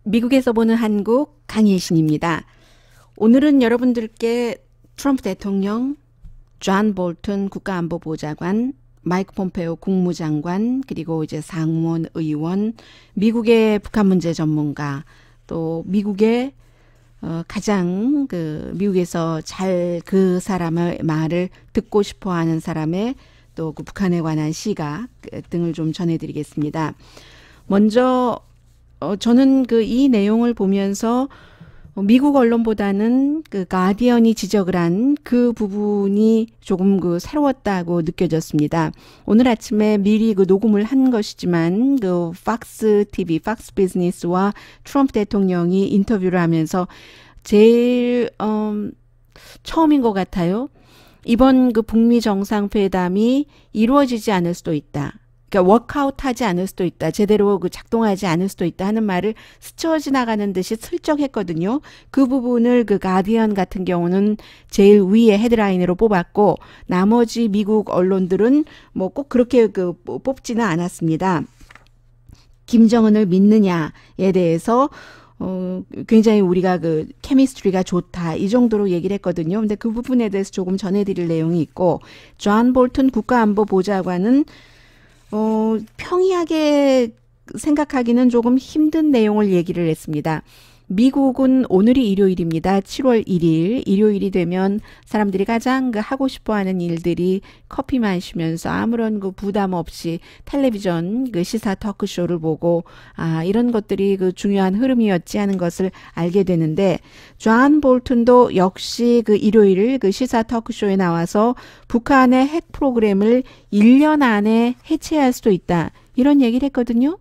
미국에서 보는 한국 강예신입니다. 오늘은 여러분들께 트럼프 대통령, 존 볼튼 국가안보보좌관, 마이크 폼페오 국무장관, 그리고 이제 상원 의원, 미국의 북한 문제 전문가, 또 미국의 가장 미국에서 잘 그 사람의 말을 듣고 싶어하는 사람의 또 그 북한에 관한 시각 등을 좀 전해드리겠습니다. 먼저 저는 이 내용을 보면서 미국 언론보다는 가디언이 지적을 한 그 부분이 조금 새로웠다고 느껴졌습니다. 오늘 아침에 미리 녹음을 한 것이지만 팍스 TV, 팍스 비즈니스와 트럼프 대통령이 인터뷰를 하면서 제일 처음인 것 같아요. 이번 북미 정상회담이 이루어지지 않을 수도 있다. 그러니까 워크아웃 하지 않을 수도 있다. 제대로 작동하지 않을 수도 있다 하는 말을 스쳐 지나가는 듯이 슬쩍 했거든요. 그 부분을 가디언 같은 경우는 제일 위에 헤드라인으로 뽑았고 나머지 미국 언론들은 뭐 꼭 그렇게 뽑지는 않았습니다. 김정은을 믿느냐에 대해서 굉장히 우리가 케미스트리가 좋다 이 정도로 얘기를 했거든요. 근데 그 부분에 대해서 조금 전해드릴 내용이 있고 존 볼튼 국가안보보좌관은 평이하게 생각하기는 조금 힘든 내용을 얘기를 했습니다. 미국은 오늘이 일요일입니다. 7월 1일 일요일이 되면 사람들이 가장 하고 싶어하는 일들이 커피 마시면서 아무런 부담 없이 텔레비전 시사 토크쇼를 보고 이런 것들이 중요한 흐름이었지 하는 것을 알게 되는데 존 볼튼도 역시 일요일 시사 토크쇼에 나와서 북한의 핵 프로그램을 1년 안에 해체할 수도 있다 이런 얘기를 했거든요.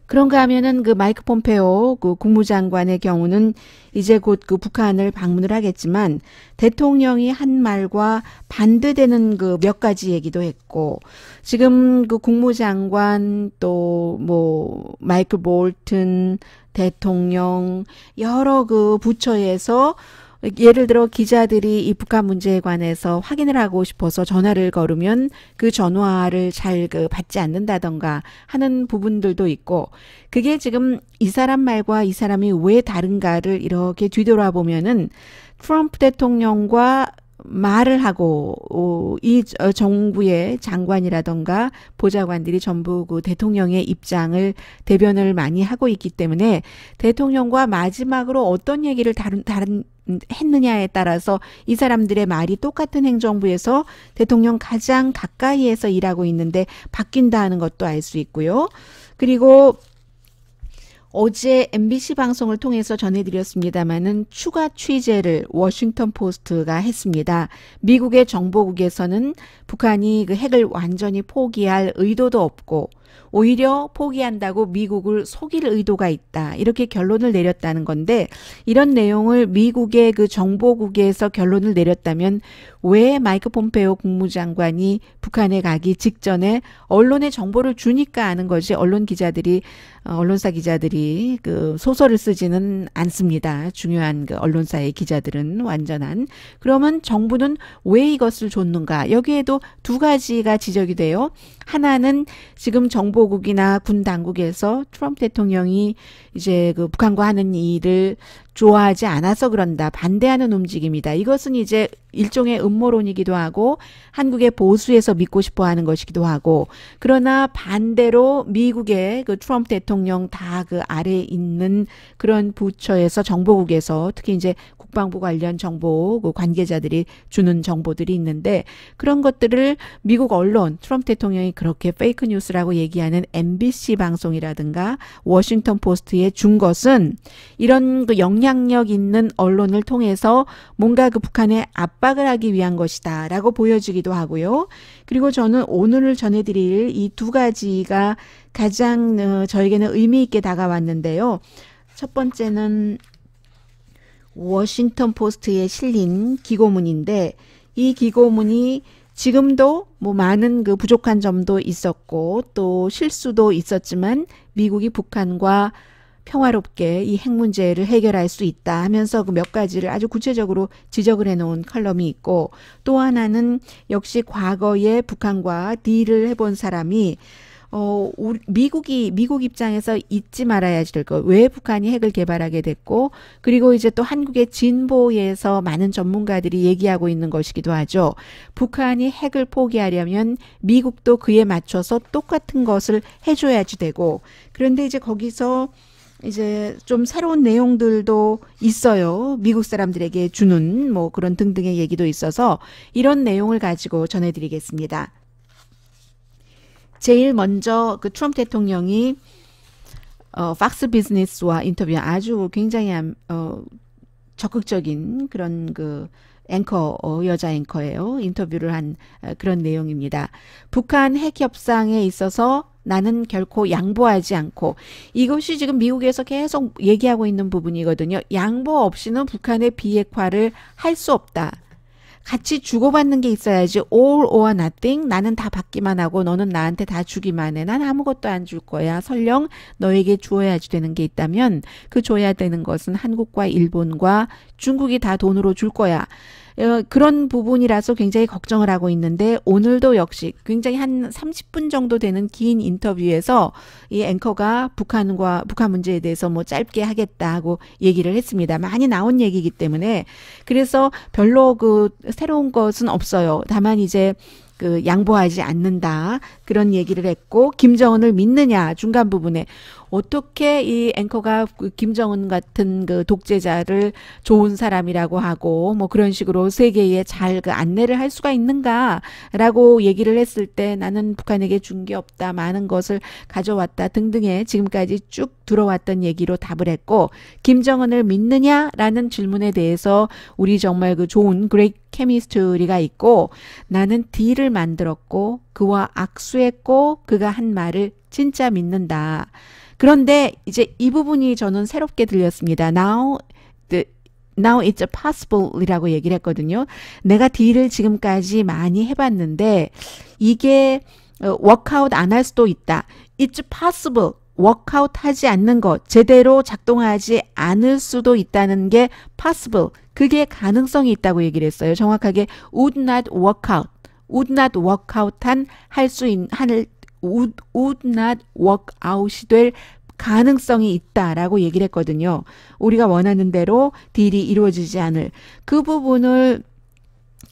그런가 하면은 마이크 폼페오 국무장관의 경우는 이제 곧 북한을 방문을 하겠지만 대통령이 한 말과 반대되는 몇 가지 얘기도 했고 지금 국무장관 또 마이크 볼튼 대통령 여러 부처에서 예를 들어 기자들이 이 북한 문제에 관해서 확인을 하고 싶어서 전화를 걸으면 그 전화를 잘 받지 않는다던가 하는 부분들도 있고 그게 지금 이 사람 말과 이 사람이 왜 다른가를 이렇게 뒤돌아보면은 트럼프 대통령과 말을 하고 이 정부의 장관이라던가 보좌관들이 전부 대통령의 입장을 대변을 많이 하고 있기 때문에 대통령과 마지막으로 어떤 얘기를 했느냐에 따라서 이 사람들의 말이 똑같은 행정부에서 대통령 가장 가까이에서 일하고 있는데 바뀐다 하는 것도 알 수 있고요. 그리고 어제 MBC 방송을 통해서 전해드렸습니다마는 추가 취재를 워싱턴 포스트가 했습니다. 미국의 정보국에서는 북한이 핵을 완전히 포기할 의도도 없고 오히려 포기한다고 미국을 속일 의도가 있다. 이렇게 결론을 내렸다는 건데 이런 내용을 미국의 정보국에서 결론을 내렸다면 왜 마이크 폼페오 국무장관이 북한에 가기 직전에 언론에 정보를 주니까 아는 거지 언론사 기자들이 소설을 쓰지는 않습니다. 중요한 언론사의 기자들은 완전한. 그러면 정부는 왜 이것을 줬는가? 여기에도 두 가지가 지적이 돼요. 하나는 지금 정보국이나 군 당국에서 트럼프 대통령이 이제 북한과 하는 일을 좋아하지 않아서 그런다. 반대하는 움직임이다. 이것은 이제 일종의 음모론이기도 하고 한국의 보수에서 믿고 싶어 하는 것이기도 하고 그러나 반대로 미국의 트럼프 대통령 다 아래에 있는 그런 부처에서 정보국에서 특히 이제 국방부 관련 정보 관계자들이 주는 정보들이 있는데 그런 것들을 미국 언론 트럼프 대통령이 그렇게 페이크 뉴스라고 얘기하는 MBC 방송이라든가 워싱턴 포스트에 준 것은 이런 영향력 있는 언론을 통해서 뭔가 북한에 압박을 하기 위한 것이다 라고 보여지기도 하고요. 그리고 저는 오늘 전해드릴 이 두 가지가 가장 저에게는 의미 있게 다가왔는데요. 첫 번째는 워싱턴 포스트에 실린 기고문인데 이 기고문이 지금도 많은 부족한 점도 있었고 또 실수도 있었지만 미국이 북한과 평화롭게 이 핵 문제를 해결할 수 있다 하면서 몇 가지를 아주 구체적으로 지적을 해놓은 컬럼이 있고 또 하나는 역시 과거에 북한과 딜을 해본 사람이 미국 입장에서 잊지 말아야지 될 거. 왜 북한이 핵을 개발하게 됐고, 그리고 이제 또 한국의 진보에서 많은 전문가들이 얘기하고 있는 것이기도 하죠. 북한이 핵을 포기하려면 미국도 그에 맞춰서 똑같은 것을 해줘야지 되고, 그런데 이제 거기서 이제 좀 새로운 내용들도 있어요. 미국 사람들에게 주는 뭐 그런 등등의 얘기도 있어서 이런 내용을 가지고 전해드리겠습니다. 제일 먼저 그 트럼프 대통령이 팍스 비즈니스와 인터뷰 아주 굉장히 적극적인 그런 그 앵커, 여자 앵커예요. 인터뷰를 한 그런 내용입니다. 북한 핵 협상에 있어서 나는 결코 양보하지 않고, 이것이 지금 미국에서 계속 얘기하고 있는 부분이거든요. 양보 없이는 북한의 비핵화를 할 수 없다. 같이 주고받는 게 있어야지. all or nothing. 나는 다 받기만 하고 너는 나한테 다 주기만 해. 난 아무것도 안 줄 거야. 설령 너에게 주어야지 되는 게 있다면 그 줘야 되는 것은 한국과 일본과 중국이 다 돈으로 줄 거야. 그런 부분이라서 굉장히 걱정을 하고 있는데, 오늘도 역시 굉장히 한 30분 정도 되는 긴 인터뷰에서 이 앵커가 북한 문제에 대해서 뭐 짧게 하겠다 하고 얘기를 했습니다. 많이 나온 얘기이기 때문에. 그래서 별로 그 새로운 것은 없어요. 다만 이제 그 양보하지 않는다 그런 얘기를 했고, 김정은을 믿느냐 중간 부분에 어떻게 이 앵커가 그 김정은 같은 그 독재자를 좋은 사람이라고 하고 뭐 그런 식으로 세계에 잘 그 안내를 할 수가 있는가라고 얘기를 했을 때, 나는 북한에게 준 게 없다, 많은 것을 가져왔다 등등의 지금까지 쭉 들어왔던 얘기로 답을 했고, 김정은을 믿느냐라는 질문에 대해서 우리 정말 그 좋은 그레이트 케미스트리가 있고, 나는 딜을 만들었고 그와 악수했고 그가 한 말을 진짜 믿는다. 그런데 이제 이 부분이 저는 새롭게 들렸습니다. Now it's possible 이라고 얘기를 했거든요. 내가 딜을 지금까지 많이 해봤는데 이게 워크아웃 안 할 수도 있다. It's possible. 워크아웃 하지 않는 것, 제대로 작동하지 않을 수도 있다는 게 possible. 그게 가능성이 있다고 얘기를 했어요. 정확하게 would not work out. would not work out would not work out이 될 가능성이 있다라고 얘기를 했거든요. 우리가 원하는 대로 딜이 이루어지지 않을 그 부분을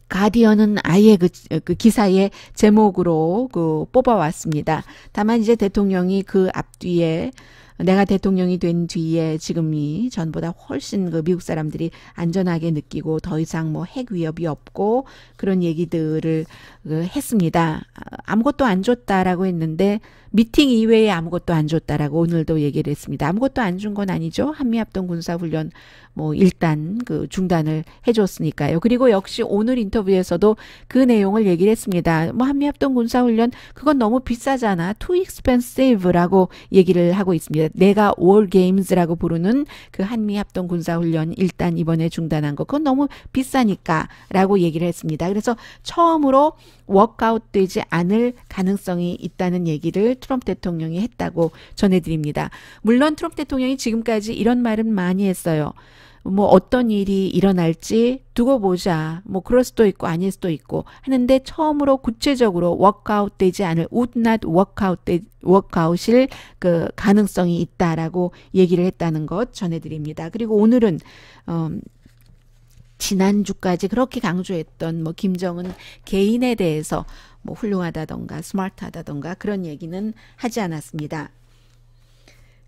가디언은 아예 그 기사의 제목으로 그 뽑아왔습니다. 다만 이제 대통령이 그 앞뒤에, 내가 대통령이 된 뒤에 지금이 전보다 훨씬 그 미국 사람들이 안전하게 느끼고 더 이상 뭐 핵 위협이 없고 그런 얘기들을 했습니다. 아무것도 안 줬다라고 했는데 미팅 이외에 아무것도 안 줬다라고 오늘도 얘기를 했습니다. 아무것도 안 준 건 아니죠. 한미합동 군사훈련 뭐 일단 그 중단을 해줬으니까요. 그리고 역시 오늘 인터뷰에서도 그 내용을 얘기를 했습니다. 뭐 한미합동 군사훈련 그건 너무 비싸잖아. too expensive라고 얘기를 하고 있습니다. 내가 War Games라고 부르는 그 한미합동 군사훈련 일단 이번에 중단한 거 그건 너무 비싸니까 라고 얘기를 했습니다. 그래서 처음으로 워크아웃 되지 않을 가능성이 있다는 얘기를 트럼프 대통령이 했다고 전해드립니다. 물론 트럼프 대통령이 지금까지 이런 말은 많이 했어요. 뭐 어떤 일이 일어날지 두고 보자. 뭐 그럴 수도 있고 아닐 수도 있고 하는데, 처음으로 구체적으로 워크아웃 되지 않을 would not 워크아웃일 그 가능성이 있다라고 얘기를 했다는 것 전해드립니다. 그리고 오늘은 지난주까지 그렇게 강조했던 뭐 김정은 개인에 대해서 뭐 훌륭하다던가 스마트하다던가 그런 얘기는 하지 않았습니다.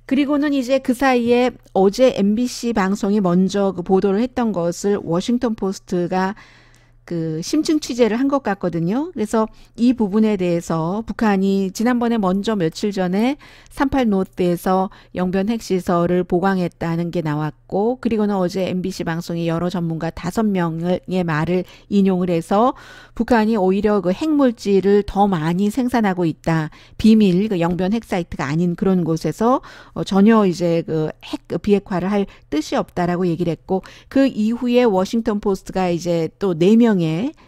그리고는 이제 그 사이에 어제 MBC 방송이 먼저 그 보도를 했던 것을 워싱턴 포스트가 그 심층 취재를 한 것 같거든요. 그래서 이 부분에 대해서 북한이 지난번에 먼저 며칠 전에 38 노스에서 영변 핵시설을 보강했다는 게 나왔고, 그리고는 어제 MBC 방송이 여러 전문가 5명의 말을 인용을 해서 북한이 오히려 그 핵물질을 더 많이 생산하고 있다. 비밀 그 영변 핵 사이트가 아닌 그런 곳에서 전혀 이제 그 핵 비핵화를 할 뜻이 없다라고 얘기를 했고, 그 이후에 워싱턴 포스트가 이제 또 4명의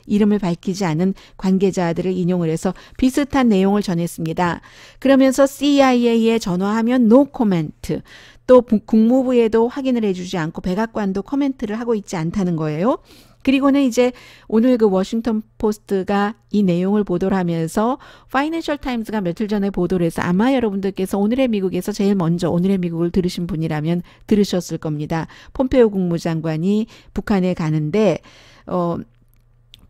이름을 밝히지 않은 관계자들을 인용을 해서 비슷한 내용을 전했습니다. 그러면서 CIA에 전화하면 no comment, 또 국무부에도 확인을 해주지 않고 백악관도 코멘트를 하고 있지 않다는 거예요. 그리고는 이제 오늘 그 워싱턴 포스트가 이 내용을 보도를 하면서 파이낸셜 타임즈가 며칠 전에 보도를 해서 아마 여러분들께서 오늘의 미국에서 제일 먼저 오늘의 미국을 들으신 분이라면 들으셨을 겁니다. 폼페오 국무장관이 북한에 가는데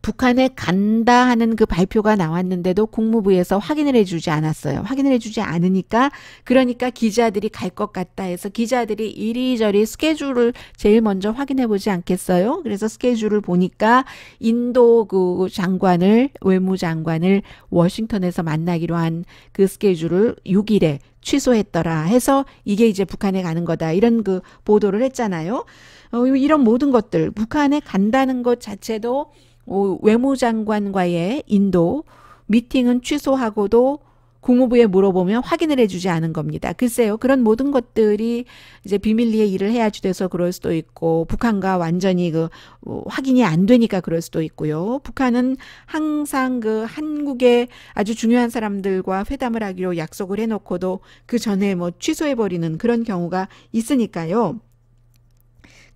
북한에 간다 하는 그 발표가 나왔는데도 국무부에서 확인을 해주지 않았어요. 확인을 해주지 않으니까 그러니까 기자들이 갈 것 같다 해서 기자들이 이리저리 스케줄을 제일 먼저 확인해 보지 않겠어요? 그래서 스케줄을 보니까 인도 그 외무장관을 워싱턴에서 만나기로 한 그 스케줄을 6일에 취소했더라 해서 이게 이제 북한에 가는 거다 이런 그 보도를 했잖아요. 이런 모든 것들 북한에 간다는 것 자체도 외무장관과의 인도 미팅은 취소하고도 국무부에 물어보면 확인을 해주지 않은 겁니다. 글쎄요. 그런 모든 것들이 이제 비밀리에 일을 해야지 돼서 그럴 수도 있고 북한과 완전히 확인이 안 되니까 그럴 수도 있고요. 북한은 항상 그 한국의 아주 중요한 사람들과 회담을 하기로 약속을 해놓고도 그 전에 뭐 취소해버리는 그런 경우가 있으니까요.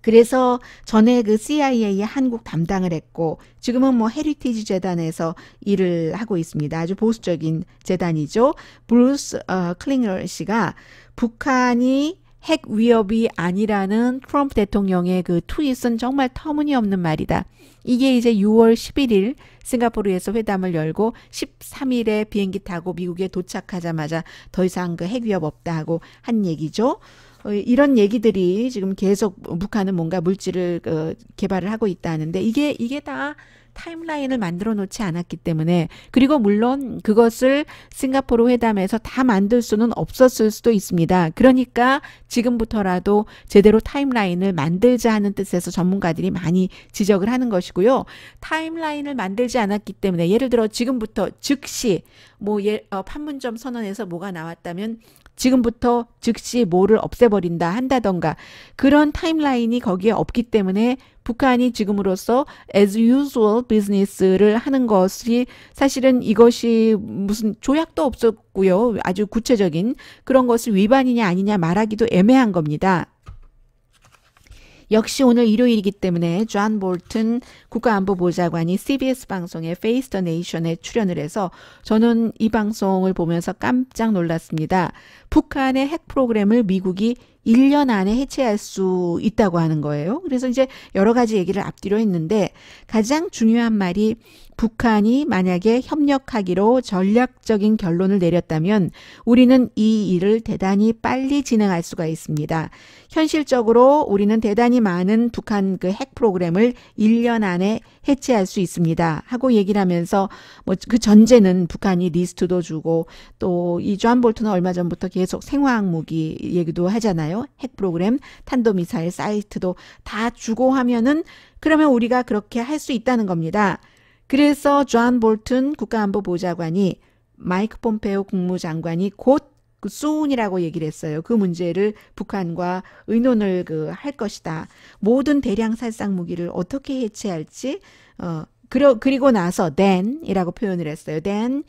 그래서 전에 그 CIA의 한국 담당을 했고 지금은 뭐 헤리티지 재단에서 일을 하고 있습니다. 아주 보수적인 재단이죠. 브루스 클링러 씨가 북한이 핵 위협이 아니라는 트럼프 대통령의 그 트윗은 정말 터무니없는 말이다. 이게 이제 6월 11일 싱가포르에서 회담을 열고 13일에 비행기 타고 미국에 도착하자마자 더 이상 그 핵 위협 없다 하고 한 얘기죠. 이런 얘기들이 지금 계속 북한은 뭔가 물질을 개발을 하고 있다 하는데 이게 다 타임라인을 만들어 놓지 않았기 때문에 그리고 물론 그것을 싱가포르 회담에서 다 만들 수는 없었을 수도 있습니다. 그러니까 지금부터라도 제대로 타임라인을 만들자 하는 뜻에서 전문가들이 많이 지적을 하는 것이고요. 타임라인을 만들지 않았기 때문에 예를 들어 지금부터 즉시 판문점 선언에서 뭐가 나왔다면 지금부터 즉시 뭐를 없애버린다 한다던가 그런 타임라인이 거기에 없기 때문에 북한이 지금으로서 as usual business를 하는 것이 사실은 이것이 무슨 조약도 없었고요. 아주 구체적인 그런 것을 위반이냐 아니냐 말하기도 애매한 겁니다. 역시 오늘 일요일이기 때문에 존 볼튼 국가안보보좌관이 CBS 방송의 Face the Nation에 출연을 해서 저는 이 방송을 보면서 깜짝 놀랐습니다. 북한의 핵 프로그램을 미국이 1년 안에 해체할 수 있다고 하는 거예요. 그래서 이제 여러 가지 얘기를 앞뒤로 했는데 가장 중요한 말이 북한이 만약에 협력하기로 전략적인 결론을 내렸다면 우리는 이 일을 대단히 빨리 진행할 수가 있습니다. 현실적으로 우리는 대단히 많은 북한 그 핵 프로그램을 1년 안에 해체할 수 있습니다. 하고 얘기를 하면서 뭐 그 전제는 북한이 리스트도 주고 또 이 존 볼튼은 얼마 전부터 계속 생화학 무기 얘기도 하잖아요. 핵 프로그램, 탄도미사일 사이트도 다 주고 하면은 그러면 우리가 그렇게 할 수 있다는 겁니다. 그래서 존 볼튼 국가안보보좌관이 마이크 폼페오 국무장관이 곧 soon이라고 얘기를 했어요. 그 문제를 북한과 의논을 할 것이다. 모든 대량 살상 무기를 어떻게 해체할지 그리고 나서 then이라고 표현을 했어요. then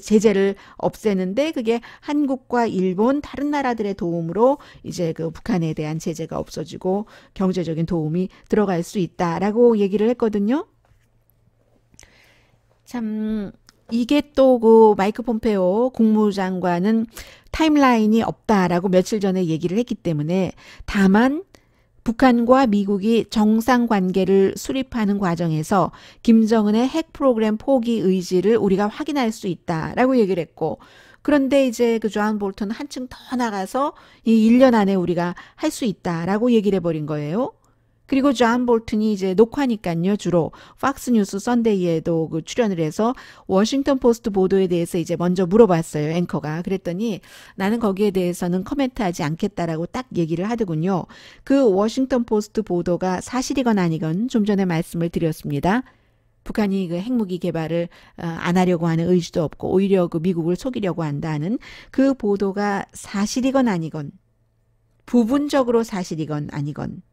제재를 없애는데 그게 한국과 일본 다른 나라들의 도움으로 이제 그 북한에 대한 제재가 없어지고 경제적인 도움이 들어갈 수 있다라고 얘기를 했거든요. 참 이게 또 그 마이크 폼페오 국무장관은 타임라인이 없다라고 며칠 전에 얘기를 했기 때문에 다만 북한과 미국이 정상관계를 수립하는 과정에서 김정은의 핵 프로그램 포기 의지를 우리가 확인할 수 있다라고 얘기를 했고 그런데 이제 그 존 볼턴은 한층 더 나가서 이 1년 안에 우리가 할 수 있다라고 얘기를 해버린 거예요. 그리고 존 볼튼이 이제 녹화니까요. 주로 팍스뉴스 선데이에도 출연을 해서 워싱턴 포스트 보도에 대해서 이제 먼저 물어봤어요. 앵커가. 그랬더니 나는 거기에 대해서는 코멘트하지 않겠다라고 딱 얘기를 하더군요. 그 워싱턴 포스트 보도가 사실이건 아니건 좀 전에 말씀을 드렸습니다. 북한이 그 핵무기 개발을 안 하려고 하는 의지도 없고 오히려 그 미국을 속이려고 한다는 그 보도가 사실이건 아니건 부분적으로 사실이건 아니건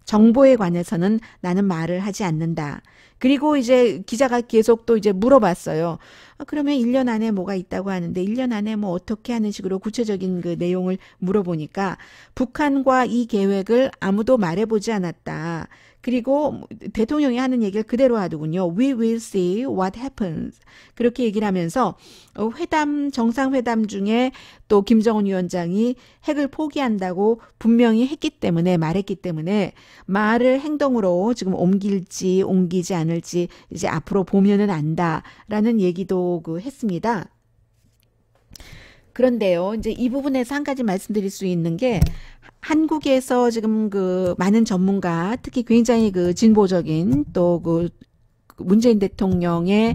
정보에 관해서는 나는 말을 하지 않는다. 그리고 이제 기자가 계속 또 이제 물어봤어요. 그러면 1년 안에 뭐가 있다고 하는데 1년 안에 뭐 어떻게 하는 식으로 구체적인 그 내용을 물어보니까 북한과 이 계획을 아무도 말해보지 않았다. 그리고 대통령이 하는 얘기를 그대로 하더군요. We will see what happens. 그렇게 얘기를 하면서 정상회담 중에 또 김정은 위원장이 핵을 포기한다고 분명히 했기 때문에 말했기 때문에 말을 행동으로 지금 옮길지 옮기지 않을지 이제 앞으로 보면은 안다라는 얘기도 했습니다. 그런데요, 이제 이 부분에서 한 가지 말씀드릴 수 있는 게 한국에서 지금 많은 전문가, 특히 굉장히 진보적인 또 문재인 대통령의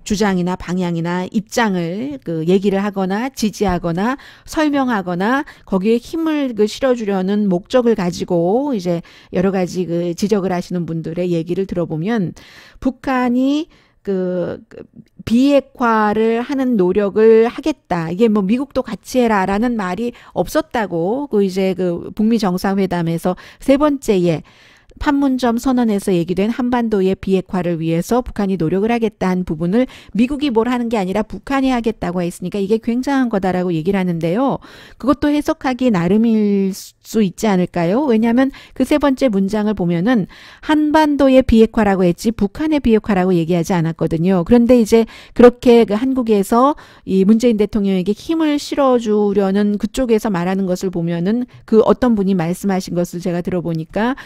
주장이나 방향이나 입장을 얘기를 하거나 지지하거나 설명하거나 거기에 힘을 실어주려는 목적을 가지고 이제 여러 가지 지적을 하시는 분들의 얘기를 들어보면 북한이 비핵화를 하는 노력을 하겠다. 이게 뭐 미국도 같이 해라라는 말이 없었다고 이제 북미 정상회담에서 세 번째에 판문점 선언에서 얘기된 한반도의 비핵화를 위해서 북한이 노력을 하겠다는 부분을 미국이 뭘 하는 게 아니라 북한이 하겠다고 했으니까 이게 굉장한 거다라고 얘기를 하는데요. 그것도 해석하기 나름일 수 있지 않을까요? 왜냐하면 그 세 번째 문장을 보면은 한반도의 비핵화라고 했지 북한의 비핵화라고 얘기하지 않았거든요. 그런데 이제 그렇게 한국에서 이 문재인 대통령에게 힘을 실어주려는 그쪽에서 말하는 것을 보면은 어떤 분이 말씀하신 것을 제가 들어보니까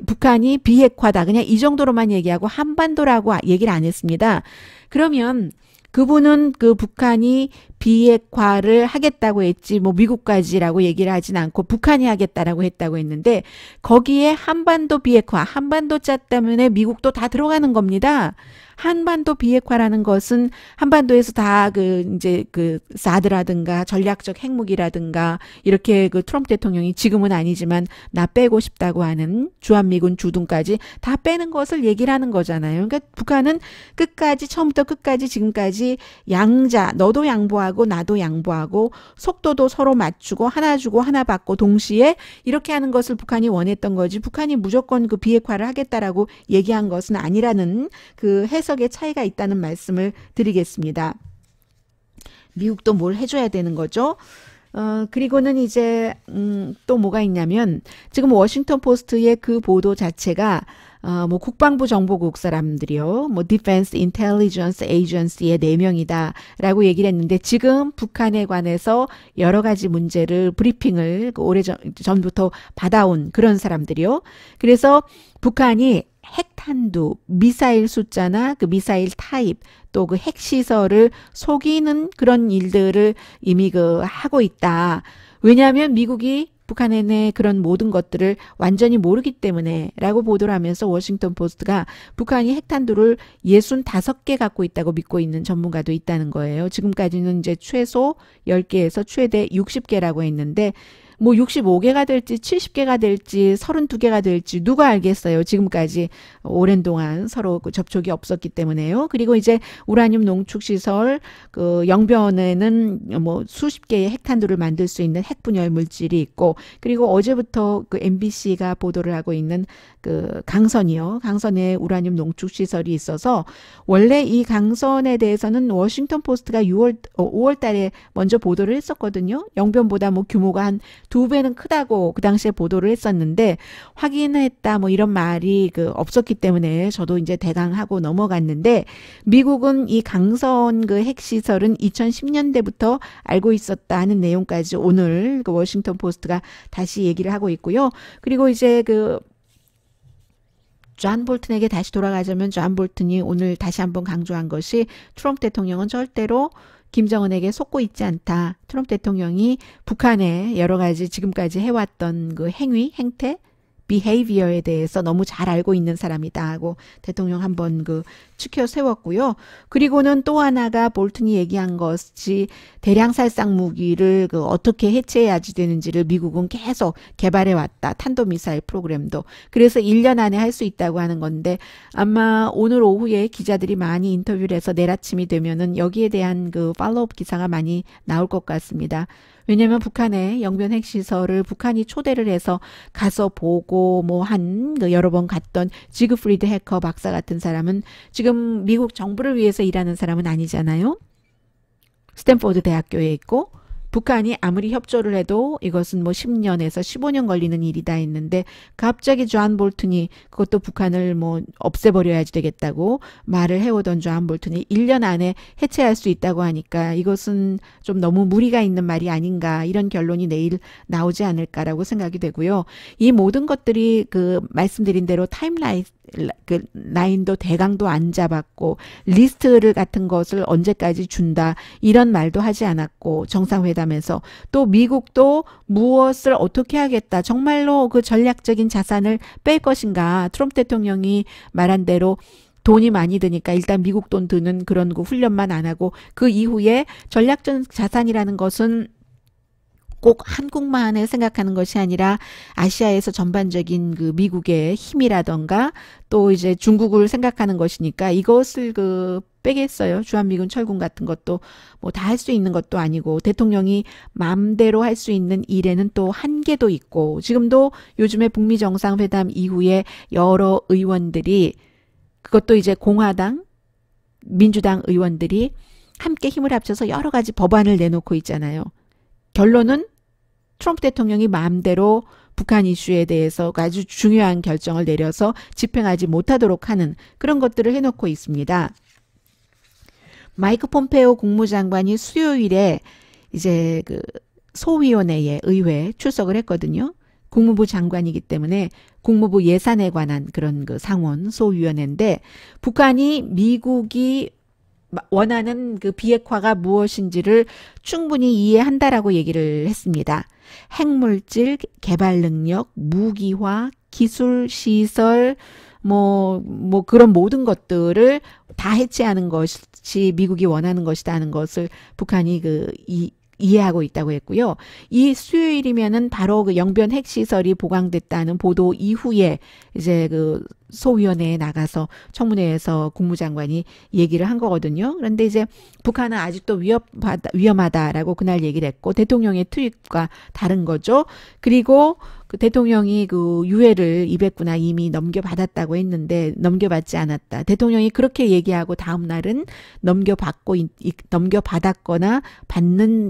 북한이 비핵화다. 그냥 이 정도로만 얘기하고 한반도라고 얘기를 안 했습니다. 그러면 그분은 북한이 비핵화를 하겠다고 했지 뭐 미국까지라고 얘기를 하진 않고 북한이 하겠다라고 했다고 했는데 거기에 한반도 비핵화, 한반도자 때문에 미국도 다 들어가는 겁니다. 한반도 비핵화라는 것은 한반도에서 다 이제 사드라든가 전략적 핵무기라든가 이렇게 트럼프 대통령이 지금은 아니지만 나 빼고 싶다고 하는 주한미군 주둔까지 다 빼는 것을 얘기를 하는 거잖아요. 그러니까 북한은 끝까지 처음부터 끝까지 지금까지 양자, 너도 양보하고 나도 양보하고 속도도 서로 맞추고 하나 주고 하나 받고 동시에 이렇게 하는 것을 북한이 원했던 거지 북한이 무조건 비핵화를 하겠다라고 얘기한 것은 아니라는 해석의 차이가 있다는 말씀을 드리겠습니다. 미국도 뭘 해줘야 되는 거죠? 그리고는 이제 또 뭐가 있냐면 지금 워싱턴 포스트의 보도 자체가 뭐 국방부 정보국 사람들이요, 뭐 Defense Intelligence Agency의 4명이다라고 얘기를 했는데 지금 북한에 관해서 여러 가지 문제를 브리핑을 오래전부터 받아온 그런 사람들이요. 그래서 북한이 핵탄두, 미사일 숫자나 미사일 타입, 또 핵시설을 속이는 그런 일들을 이미 하고 있다. 왜냐하면 미국이 북한에 내 그런 모든 것들을 완전히 모르기 때문에 라고 보도를 하면서 워싱턴 포스트가 북한이 핵탄두를 65개 갖고 있다고 믿고 있는 전문가도 있다는 거예요. 지금까지는 이제 최소 10개에서 최대 60개라고 했는데 뭐 65개가 될지 70개가 될지 32개가 될지 누가 알겠어요. 지금까지 오랜 동안 서로 접촉이 없었기 때문에요. 그리고 이제 우라늄 농축시설 영변에는 뭐 수십 개의 핵탄두를 만들 수 있는 핵분열 물질이 있고 그리고 어제부터 MBC가 보도를 하고 있는 강선이요. 강선에 우라늄 농축시설이 있어서 원래 이 강선에 대해서는 워싱턴 포스트가 5월 달에 먼저 보도를 했었거든요. 영변보다 뭐 규모가 한 2배는 크다고 그 당시에 보도를 했었는데 확인했다 뭐 이런 말이 없었기 때문에 저도 이제 대강 하고 넘어갔는데 미국은 이 강선 핵시설은 2010년대부터 알고 있었다 하는 내용까지 오늘 워싱턴 포스트가 다시 얘기를 하고 있고요. 그리고 이제 존 볼튼에게 다시 돌아가자면 존 볼튼이 오늘 다시 한번 강조한 것이 트럼프 대통령은 절대로 김정은에게 속고 있지 않다. 트럼프 대통령이 북한의 여러 가지 지금까지 해왔던 행위, 행태, behavior에 대해서 너무 잘 알고 있는 사람이다 하고 대통령 한번 치켜 세웠고요. 그리고는 또 하나가 볼튼이 얘기한 것이 대량 살상 무기를 어떻게 해체해야지 되는지를 미국은 계속 개발해 왔다. 탄도미사일 프로그램도. 그래서 1년 안에 할 수 있다고 하는 건데 아마 오늘 오후에 기자들이 많이 인터뷰를 해서 내일 아침이 되면은 여기에 대한 팔로우업 기사가 많이 나올 것 같습니다. 왜냐하면 북한의 영변 핵시설을 북한이 초대를 해서 가서 보고 있고 뭐 한 그 여러 번 갔던 지그프리드 해커 박사 같은 사람은 지금 미국 정부를 위해서 일하는 사람은 아니잖아요. 스탠포드 대학교에 있고 북한이 아무리 협조를 해도 이것은 뭐 10년에서 15년 걸리는 일이다 했는데 갑자기 존 볼튼이 그것도 북한을 뭐 없애버려야지 되겠다고 말을 해오던 존 볼튼이 1년 안에 해체할 수 있다고 하니까 이것은 좀 너무 무리가 있는 말이 아닌가 이런 결론이 내일 나오지 않을까라고 생각이 되고요. 이 모든 것들이 그 말씀드린 대로 타임라인 그 라인도 대강도 안 잡았고 리스트를 같은 것을 언제까지 준다 이런 말도 하지 않았고 정상회담에서 또 미국도 무엇을 어떻게 하겠다 정말로 그 전략적인 자산을 뺄 것인가 트럼프 대통령이 말한 대로 돈이 많이 드니까 일단 미국 돈 드는 그런 그 훈련만 안 하고 그 이후에 전략적 자산이라는 것은 꼭 한국만을 생각하는 것이 아니라 아시아에서 전반적인 그 미국의 힘이라던가 또 이제 중국을 생각하는 것이니까 이것을 그 빼겠어요. 주한미군 철군 같은 것도 뭐 다 할 수 있는 것도 아니고 대통령이 마음대로 할 수 있는 일에는 또 한계도 있고 지금도 요즘에 북미 정상회담 이후에 여러 의원들이 그것도 이제 공화당, 민주당 의원들이 함께 힘을 합쳐서 여러 가지 법안을 내놓고 있잖아요. 결론은 트럼프 대통령이 마음대로 북한 이슈에 대해서 아주 중요한 결정을 내려서 집행하지 못하도록 하는 그런 것들을 해놓고 있습니다. 마이크 폼페오 국무장관이 수요일에 이제 그 소위원회에 의회 출석을 했거든요. 국무부 장관이기 때문에 국무부 예산에 관한 그런 그 상원 소위원회인데 북한이 미국이 원하는 그 비핵화가 무엇인지를 충분히 이해한다라고 얘기를 했습니다. 핵물질, 개발 능력, 무기화, 기술, 시설, 뭐 그런 모든 것들을 다 해체하는 것이 미국이 원하는 것이다 하는 것을 북한이 이해하고 있다고 했고요. 이 수요일이면은 바로 그 영변 핵시설이 보강됐다는 보도 이후에 이제 그 소위원회에 나가서 청문회에서 국무장관이 얘기를 한 거거든요. 그런데 이제 북한은 아직도 위험하다라고 그날 얘기를 했고 대통령의 트윗과 다른 거죠. 그리고 그 대통령이 그 유해를 200구나 이미 넘겨받았다고 했는데 넘겨받지 않았다. 대통령이 그렇게 얘기하고 다음 날은 넘겨받았거나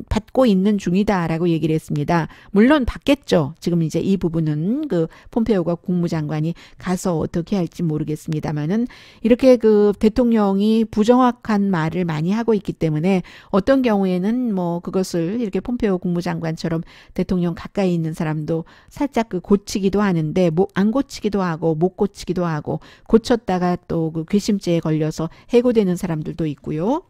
받고 있는 중이다라고 얘기를 했습니다. 물론 받겠죠. 지금 이제 이 부분은 그 폼페오가 국무장관이 가서 어떻게 할지 모르겠습니다만은 이렇게 그 대통령이 부정확한 말을 많이 하고 있기 때문에 어떤 경우에는 뭐 그것을 이렇게 폼페오 국무장관처럼 대통령 가까이 있는 사람도 살짝 그 고치기도 하는데 뭐 안 고치기도 하고 못 고치기도 하고 고쳤다가 또 그 괘씸죄에 걸려서 해고되는 사람들도 있고요.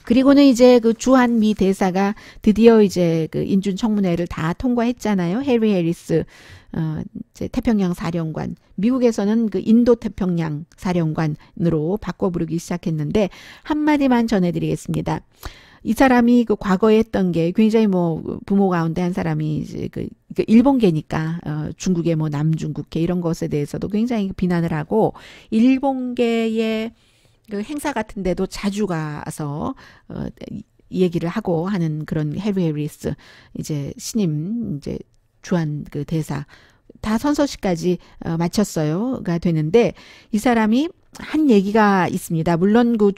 그리고는 이제 그 주한미 대사가 드디어 이제 그 인준 청문회를 다 통과했잖아요. 해리 해리스 이제 태평양 사령관, 미국에서는 그 인도 태평양 사령관으로 바꿔 부르기 시작했는데 한마디만 전해드리겠습니다. 이 사람이 그 과거에 했던 게 굉장히 뭐 부모 가운데 한 사람이 이제 그 일본계니까 중국의 뭐 남중국해 이런 것에 대해서도 굉장히 비난을 하고 일본계의 그 행사 같은 데도 자주 가서 얘기를 하고 하는 그런 해리 해리스 이제 신임 이제 주한 그 대사 다 선서시까지 마쳤어요가 되는데 이 사람이 한 얘기가 있습니다. 물론 그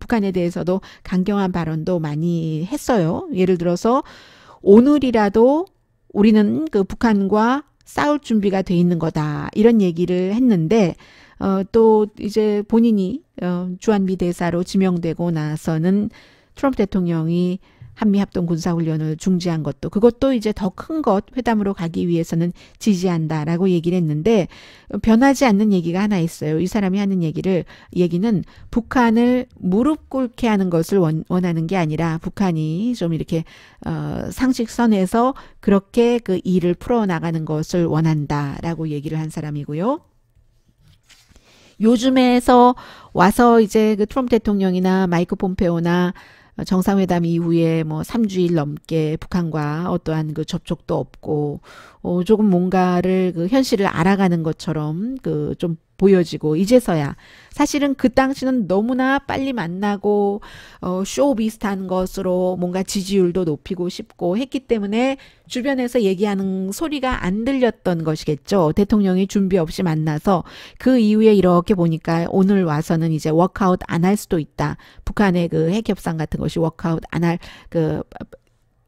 북한에 대해서도 강경한 발언도 많이 했어요. 예를 들어서 오늘이라도 우리는 그 북한과 싸울 준비가 돼 있는 거다 이런 얘기를 했는데 또 이제 본인이 주한미 대사로 지명되고 나서는 트럼프 대통령이 한미합동군사훈련을 중지한 것도 그것도 이제 더 큰 것 회담으로 가기 위해서는 지지한다라고 얘기를 했는데 변하지 않는 얘기가 하나 있어요. 이 사람이 하는 얘기는 북한을 무릎 꿇게 하는 것을 원하는 게 아니라 북한이 좀 이렇게 상식선에서 그렇게 그 일을 풀어나가는 것을 원한다라고 얘기를 한 사람이고요. 요즘에서 와서 이제 그 트럼프 대통령이나 마이크 폼페오나 정상회담 이후에 뭐 3주일 넘게 북한과 어떠한 그 접촉도 없고 조금 뭔가를 그 현실을 알아가는 것처럼 그 좀 보여지고 이제서야 사실은 그 당시는 너무나 빨리 만나고 쇼 비슷한 것으로 뭔가 지지율도 높이고 싶고 했기 때문에 주변에서 얘기하는 소리가 안 들렸던 것이겠죠. 대통령이 준비 없이 만나서 그 이후에 이렇게 보니까 오늘 와서는 이제 워크아웃 안 할 수도 있다. 북한의 그 핵 협상 같은 것이 워크아웃 안 할 그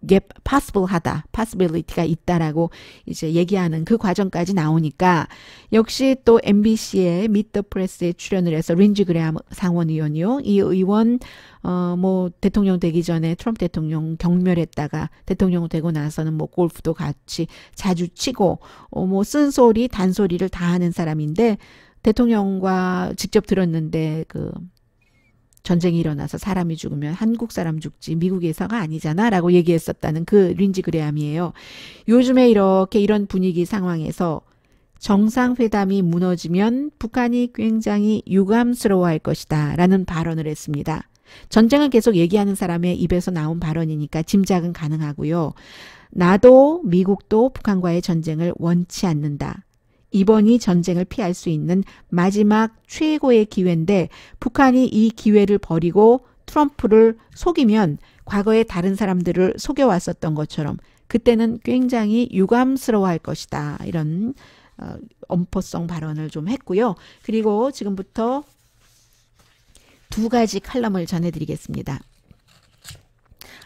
게 possible 하다, possibility가 있다라고 이제 얘기하는 그 과정까지 나오니까 역시 또 MBC의 Meet the Press에 출연을 해서 린지 그레함 상원의원이요. 이 의원 뭐 대통령 되기 전에 트럼프 대통령 경멸했다가 대통령 되고 나서는 뭐 골프도 같이 자주 치고 뭐 쓴소리 단소리를 다 하는 사람인데 대통령과 직접 들었는데 그 전쟁이 일어나서 사람이 죽으면 한국 사람 죽지 미국에서가 아니잖아 라고 얘기했었다는 그 린지 그레함이에요. 요즘에 이렇게 이런 분위기 상황에서 정상회담이 무너지면 북한이 굉장히 유감스러워할 것이다 라는 발언을 했습니다. 전쟁을 계속 얘기하는 사람의 입에서 나온 발언이니까 짐작은 가능하고요. 나도 미국도 북한과의 전쟁을 원치 않는다. 이번이 전쟁을 피할 수 있는 마지막 최고의 기회인데 북한이 이 기회를 버리고 트럼프를 속이면 과거에 다른 사람들을 속여왔었던 것처럼 그때는 굉장히 유감스러워할 것이다. 이런 엄포성 발언을 좀 했고요. 그리고 지금부터 두 가지 칼럼을 전해드리겠습니다.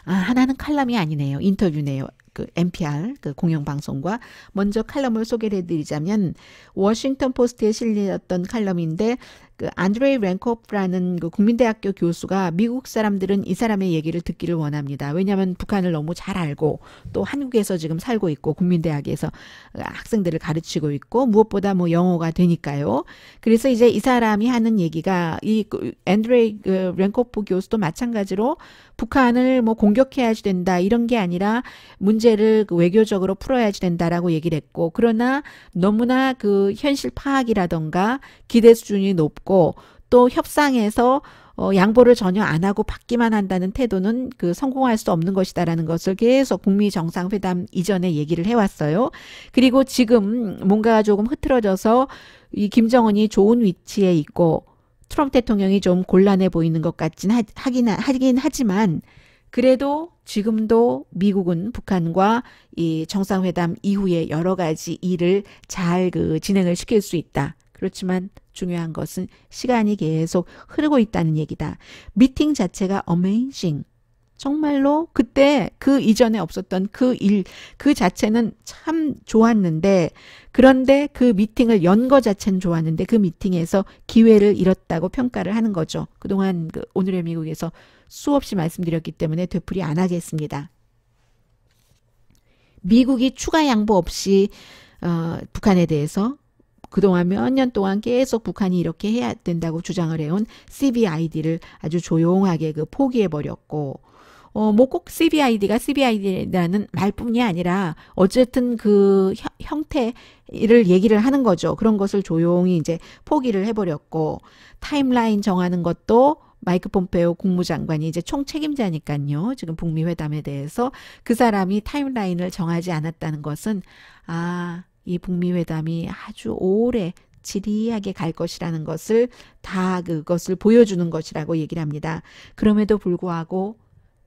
하나는 칼럼이 아니네요. 인터뷰네요. 그 NPR 그 공영방송과 먼저 칼럼을 소개를 해드리자면 워싱턴 포스트에 실렸던 칼럼인데 그 안드레이 랭코프라는 그 국민대학교 교수가 미국 사람들은 이 사람의 얘기를 듣기를 원합니다. 왜냐하면 북한을 너무 잘 알고 또 한국에서 지금 살고 있고 국민대학에서 학생들을 가르치고 있고 무엇보다 뭐 영어가 되니까요. 그래서 이제 이 사람이 하는 얘기가 이 안드레이 랭코프 교수도 마찬가지로 북한을 뭐 공격해야지 된다 이런 게 아니라 문제를 그 외교적으로 풀어야지 된다라고 얘기를 했고 그러나 너무나 그 현실 파악이라던가 기대 수준이 높고 또 협상에서 양보를 전혀 안 하고 받기만 한다는 태도는 그 성공할 수 없는 것이다라는 것을 계속 북미 정상회담 이전에 얘기를 해왔어요. 그리고 지금 뭔가 조금 흐트러져서 이 김정은이 좋은 위치에 있고 트럼프 대통령이 좀 곤란해 보이는 것 같긴 하긴 하지만 그래도 지금도 미국은 북한과 이 정상회담 이후에 여러 가지 일을 잘 그 진행을 시킬 수 있다. 그렇지만 중요한 것은 시간이 계속 흐르고 있다는 얘기다. 미팅 자체가 amazing. 정말로 그때 그 이전에 없었던 그 일, 그 자체는 참 좋았는데 그런데 그 미팅을 연 거 자체는 좋았는데 그 미팅에서 기회를 잃었다고 평가를 하는 거죠. 그동안 그 오늘의 미국에서 수없이 말씀드렸기 때문에 되풀이 안 하겠습니다. 미국이 추가 양보 없이 북한에 대해서 그동안 몇 년 동안 계속 북한이 이렇게 해야 된다고 주장을 해온 CBID를 아주 조용하게 그 포기해버렸고 뭐 꼭 CBID가 CBID라는 말뿐이 아니라 어쨌든 그 형태를 얘기를 하는 거죠. 그런 것을 조용히 이제 포기를 해버렸고 타임라인 정하는 것도 마이크 폼페오 국무장관이 이제 총책임자니까요. 지금 북미 회담에 대해서 그 사람이 타임라인을 정하지 않았다는 것은 이 북미 회담이 아주 오래 지리하게 갈 것이라는 것을 다 그것을 보여주는 것이라고 얘기를 합니다. 그럼에도 불구하고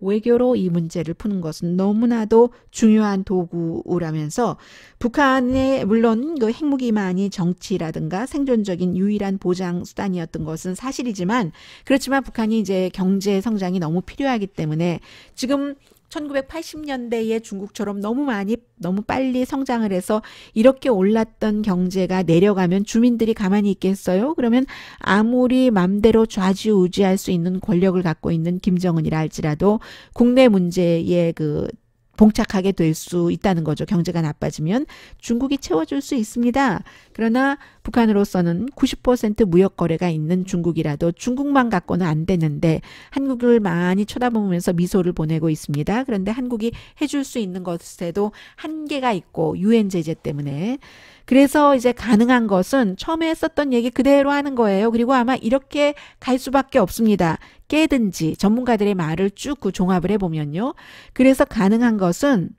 외교로 이 문제를 푸는 것은 너무나도 중요한 도구라면서 북한의 물론 그 핵무기만이 정치라든가 생존적인 유일한 보장 수단이었던 것은 사실이지만 그렇지만 북한이 이제 경제 성장이 너무 필요하기 때문에 지금 1980년대의 중국처럼 너무 빨리 성장을 해서 이렇게 올랐던 경제가 내려가면 주민들이 가만히 있겠어요? 그러면 아무리 맘대로 좌지우지할 수 있는 권력을 갖고 있는 김정은이라 할지라도 국내 문제에 그 봉착하게 될 수 있다는 거죠. 경제가 나빠지면 중국이 채워줄 수 있습니다. 그러나 북한으로서는 90% 무역 거래가 있는 중국이라도 중국만 갖고는 안 되는데 한국을 많이 쳐다보면서 미소를 보내고 있습니다. 그런데 한국이 해줄 수 있는 것에도 한계가 있고 유엔 제재 때문에 그래서 이제 가능한 것은 처음에 했었던 얘기 그대로 하는 거예요. 그리고 아마 이렇게 갈 수밖에 없습니다. 깨든지 전문가들의 말을 쭉 그 종합을 해보면요. 그래서 가능한 것은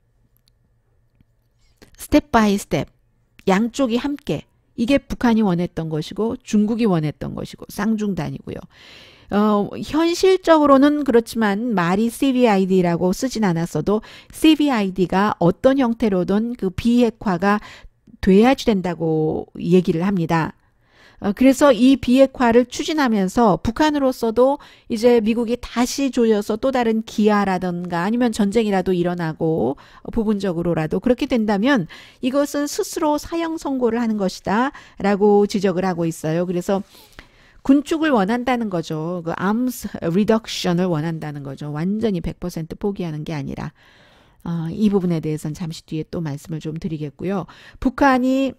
스텝 바이 스텝 양쪽이 함께 이게 북한이 원했던 것이고 중국이 원했던 것이고 쌍중단이고요. 현실적으로는 그렇지만 말이 CVID라고 쓰진 않았어도 CVID가 어떤 형태로든 그 비핵화가 돼야지 된다고 얘기를 합니다. 그래서 이 비핵화를 추진하면서 북한으로서도 이제 미국이 다시 조여서 또 다른 기아라든가 아니면 전쟁이라도 일어나고 부분적으로라도 그렇게 된다면 이것은 스스로 사형 선고를 하는 것이다 라고 지적을 하고 있어요. 그래서 군축을 원한다는 거죠. 그 arms reduction을 원한다는 거죠. 완전히 100% 포기하는 게 아니라. 이 부분에 대해서는 잠시 뒤에 또 말씀을 좀 드리겠고요. 북한이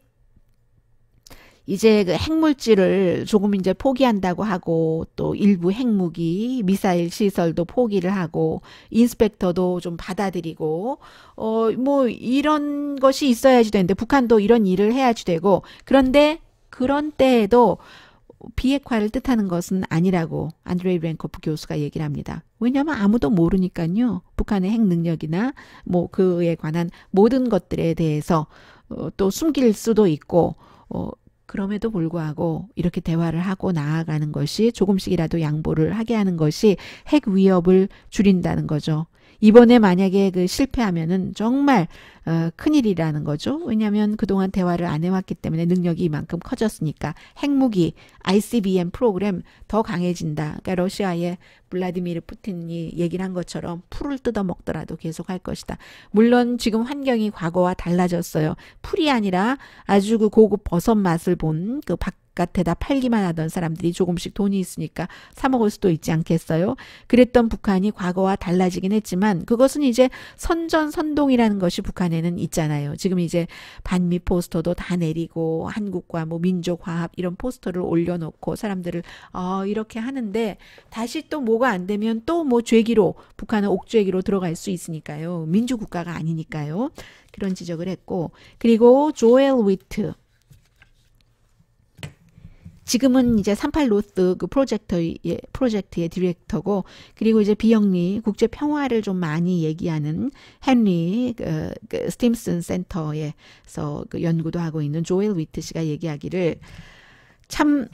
이제 그 핵물질을 조금 이제 포기한다고 하고 또 일부 핵무기, 미사일 시설도 포기를 하고 인스펙터도 좀 받아들이고 뭐 이런 것이 있어야지 되는데 북한도 이런 일을 해야지 되고 그런데 그런 때에도 비핵화를 뜻하는 것은 아니라고 안드레이 렌코프 교수가 얘기를 합니다. 왜냐하면 아무도 모르니까요. 북한의 핵 능력이나 뭐 그에 관한 모든 것들에 대해서 또 숨길 수도 있고 그럼에도 불구하고 이렇게 대화를 하고 나아가는 것이 조금씩이라도 양보를 하게 하는 것이 핵 위협을 줄인다는 거죠. 이번에 만약에 그 실패하면은 정말 큰일이라는 거죠. 왜냐하면 그동안 대화를 안 해왔기 때문에 능력이 이만큼 커졌으니까 핵무기, ICBM 프로그램 더 강해진다. 그러니까 러시아의 블라디미르 푸틴이 얘기를 한 것처럼 풀을 뜯어먹더라도 계속 할 것이다. 물론 지금 환경이 과거와 달라졌어요. 풀이 아니라 아주 그 고급 버섯 맛을 본 그 바깥에다 팔기만 하던 사람들이 조금씩 돈이 있으니까 사 먹을 수도 있지 않겠어요? 그랬던 북한이 과거와 달라지긴 했지만 그것은 이제 선전선동이라는 것이 북한에는 있잖아요. 지금 이제 반미 포스터도 다 내리고 한국과 뭐 민족화합 이런 포스터를 올려놓고 사람들을 이렇게 하는데 다시 또 뭐가 안 되면 또 뭐 죄기로 북한은 옥죄기로 들어갈 수 있으니까요. 민주국가가 아니니까요. 그런 지적을 했고 그리고 조엘 위트 지금은 이제 38 노스 그 프로젝트의 디렉터고 그리고 이제 비영리 국제 평화를 좀 많이 얘기하는 헨리 그 스팀슨 센터에서 그 연구도 하고 있는 조엘 위트 씨가 얘기하기를 참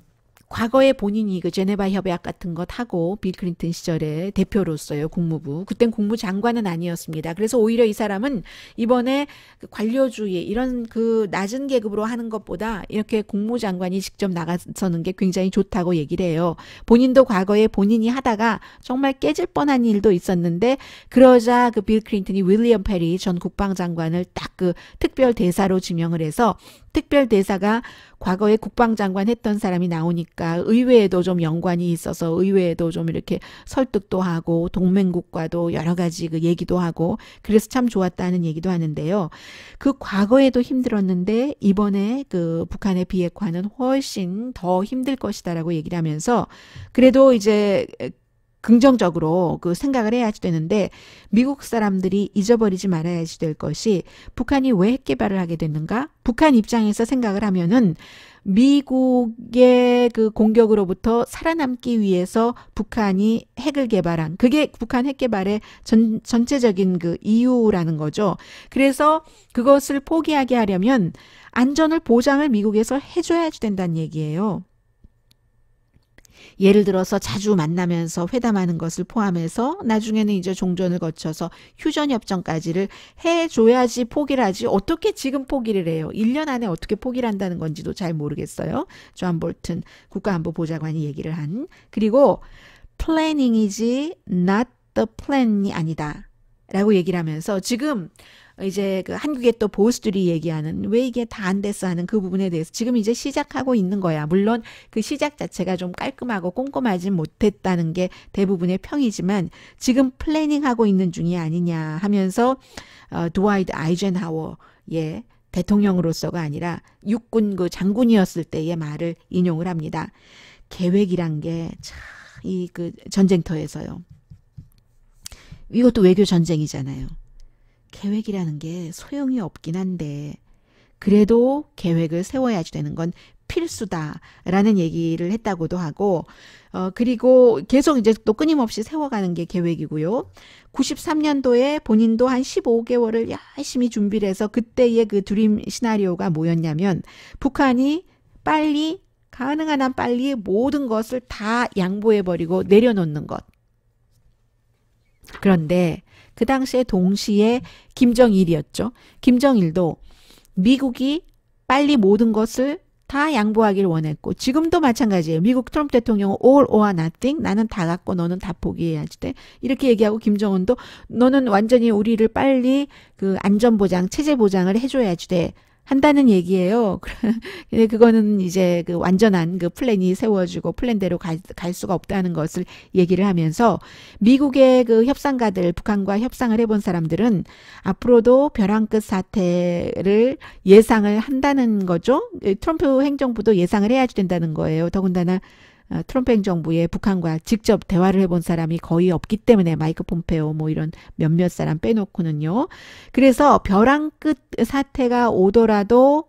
과거에 본인이 그 제네바 협약 같은 것 하고 빌 클린턴 시절에 대표로서요 국무부 그땐 국무장관은 아니었습니다. 그래서 오히려 이 사람은 이번에 그 관료주의 이런 그 낮은 계급으로 하는 것보다 이렇게 국무장관이 직접 나가서는 게 굉장히 좋다고 얘기를 해요. 본인도 과거에 본인이 하다가 정말 깨질 뻔한 일도 있었는데 그러자 그 빌 클린턴이 윌리엄 페리 전 국방장관을 딱 그 특별 대사로 지명을 해서 특별 대사가 과거에 국방장관 했던 사람이 나오니까 의회에도 좀 연관이 있어서 의회에도 좀 이렇게 설득도 하고 동맹국과도 여러 가지 그 얘기도 하고 그래서 참 좋았다는 얘기도 하는데요. 그 과거에도 힘들었는데 이번에 그 북한의 비핵화는 훨씬 더 힘들 것이다라고 얘기를 하면서 그래도 이제 긍정적으로 그 생각을 해야지 되는데 미국 사람들이 잊어버리지 말아야지 될 것이 북한이 왜 핵 개발을 하게 됐는가? 북한 입장에서 생각을 하면은 미국의 그 공격으로부터 살아남기 위해서 북한이 핵을 개발한 그게 북한 핵 개발의 전체적인 그 이유라는 거죠. 그래서 그것을 포기하게 하려면 안전을 보장을 미국에서 해줘야지 된다는 얘기예요. 예를 들어서 자주 만나면서 회담하는 것을 포함해서 나중에는 이제 종전을 거쳐서 휴전협정까지를 해줘야지 포기를 하지 어떻게 지금 포기를 해요. 1년 안에 어떻게 포기를 한다는 건지도 잘 모르겠어요. 존 볼튼 국가안보보좌관이 얘기를 한 그리고 planning이지 not the plan이 아니다 라고 얘기를 하면서 지금 이제 그 한국의 또 보수들이 얘기하는 왜 이게 다 안 됐어 하는 그 부분에 대해서 지금 이제 시작하고 있는 거야. 물론 그 시작 자체가 좀 깔끔하고 꼼꼼하지 못했다는 게 대부분의 평이지만 지금 플래닝하고 있는 중이 아니냐 하면서 드와이트 아이젠하워의 대통령으로서가 아니라 육군 그 장군이었을 때의 말을 인용을 합니다. 계획이란 게 참 이 그 전쟁터에서요. 이것도 외교 전쟁이잖아요. 계획이라는 게 소용이 없긴 한데 그래도 계획을 세워야지 되는 건 필수다라는 얘기를 했다고도 하고 그리고 계속 이제 또 끊임없이 세워가는 게 계획이고요. 93년도에 본인도 한 15개월을 열심히 준비를 해서 그때의 그 드림 시나리오가 뭐였냐면 북한이 빨리 가능한 한 빨리 모든 것을 다 양보해버리고 내려놓는 것. 그런데 그 당시에 동시에 김정일이었죠. 김정일도 미국이 빨리 모든 것을 다 양보하기를 원했고 지금도 마찬가지예요. 미국 트럼프 대통령은 all or nothing 나는 다 갖고 너는 다 포기해야지 돼. 이렇게 얘기하고 김정은도 너는 완전히 우리를 빨리 그 안전보장 체제 보장을 해줘야지 돼. 한다는 얘기예요. 근데 그거는 이제 그 완전한 그 플랜이 세워지고 플랜대로 갈 수가 없다는 것을 얘기를 하면서 미국의 그 협상가들, 북한과 협상을 해본 사람들은 앞으로도 벼랑 끝 사태를 예상을 한다는 거죠. 트럼프 행정부도 예상을 해야지 된다는 거예요. 더군다나 트럼프 행정부에 북한과 직접 대화를 해본 사람이 거의 없기 때문에 마이크 폼페오 뭐 이런 몇몇 사람 빼놓고는요. 그래서 벼랑 끝 사태가 오더라도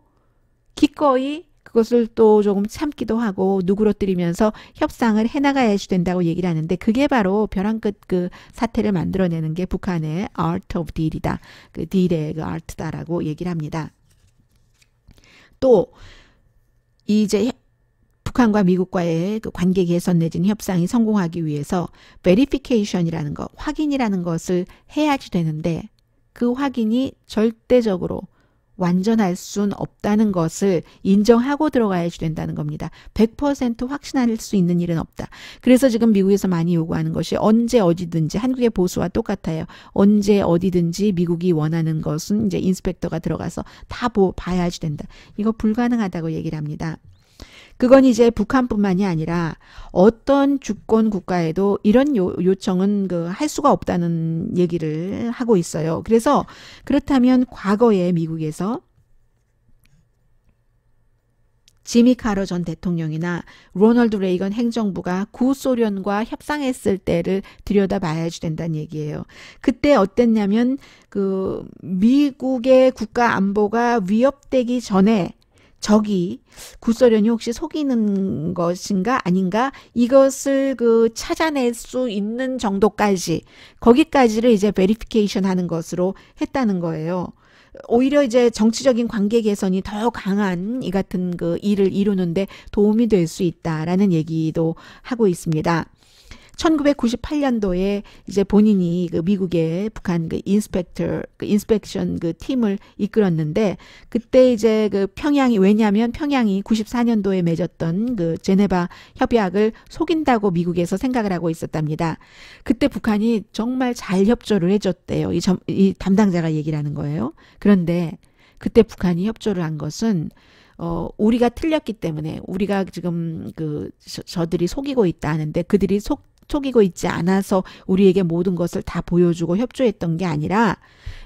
기꺼이 그것을 또 조금 참기도 하고 누그러뜨리면서 협상을 해나가야지 된다고 얘기를 하는데 그게 바로 벼랑 끝 그 사태를 만들어내는 게 북한의 art of deal이다. 그 딜의 그 art다라고 얘기를 합니다. 또 이제 북한과 미국과의 그 관계 개선 내지는 협상이 성공하기 위해서 verification이라는 것, 확인이라는 것을 해야지 되는데 그 확인이 절대적으로 완전할 순 없다는 것을 인정하고 들어가야지 된다는 겁니다. 100% 확신할 수 있는 일은 없다. 그래서 지금 미국에서 많이 요구하는 것이 언제 어디든지 한국의 보수와 똑같아요. 언제 어디든지 미국이 원하는 것은 이제 인스펙터가 들어가서 다 봐야지 된다. 이거 불가능하다고 얘기를 합니다. 그건 이제 북한뿐만이 아니라 어떤 주권 국가에도 이런 요청은 할 수가 없다는 얘기를 하고 있어요. 그래서 그렇다면 과거에 미국에서 지미 카터 전 대통령이나 로널드 레이건 행정부가 구소련과 협상했을 때를 들여다봐야지 된다는 얘기예요. 그때 어땠냐면 그 미국의 국가 안보가 위협되기 전에 적이 구소련이 혹시 속이는 것인가 아닌가 이것을 찾아낼 수 있는 정도까지 거기까지를 이제 베리피케이션 하는 것으로 했다는 거예요. 오히려 이제 정치적인 관계 개선이 더 강한 이 같은 일을 이루는데 도움이 될 수 있다라는 얘기도 하고 있습니다. 1998년도에 이제 본인이 미국의 북한 인스펙션 팀을 이끌었는데 그때 이제 평양이 왜냐하면 평양이 94년도에 맺었던 제네바 협약을 속인다고 미국에서 생각을 하고 있었답니다. 그때 북한이 정말 잘 협조를 해줬대요. 이 담당자가 얘기를 하는 거예요. 그런데 그때 북한이 협조를 한 것은 우리가 틀렸기 때문에 우리가 지금 저들이 속이고 있다 하는데 그들이 속이고 있지 않아서 우리에게 모든 것을 다 보여주고 협조했던 게 아니라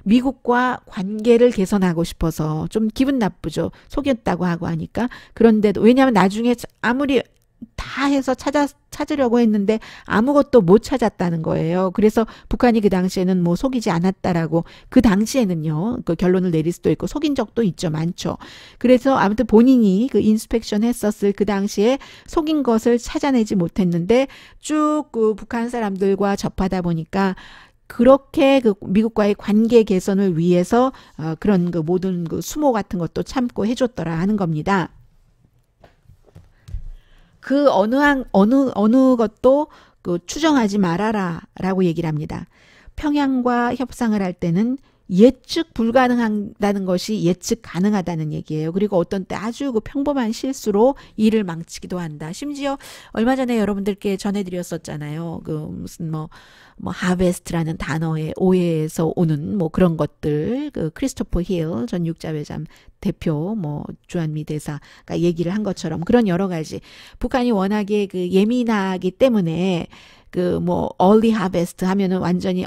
미국과 관계를 개선하고 싶어서 좀 기분 나쁘죠. 속였다고 하고 하니까. 그런데도 왜냐하면 나중에 아무리 다 해서 찾으려고 했는데 아무것도 못 찾았다는 거예요. 그래서 북한이 그 당시에는 뭐 속이지 않았다라고 그 당시에는요. 결론을 내릴 수도 있고 속인 적도 있죠. 많죠. 그래서 아무튼 본인이 인스펙션 했었을 그 당시에 속인 것을 찾아내지 못했는데 쭉 북한 사람들과 접하다 보니까 그렇게 미국과의 관계 개선을 위해서 그런 모든 수모 같은 것도 참고 해줬더라 하는 겁니다. 어느 것도 추정하지 말아라라고 얘기를 합니다. 평양과 협상을 할 때는 예측 불가능하다는 것이 예측 가능하다는 얘기예요. 그리고 어떤 때 아주 평범한 실수로 일을 망치기도 한다. 심지어 얼마 전에 여러분들께 전해드렸었잖아요. 무슨 하베스트라는 단어의 오해에서 오는 그런 것들, 크리스토퍼 힐 전 육자회장 대표, 주한미 대사가 얘기를 한 것처럼 그런 여러 가지 북한이 워낙에 예민하기 때문에 early harvest 하면은 완전히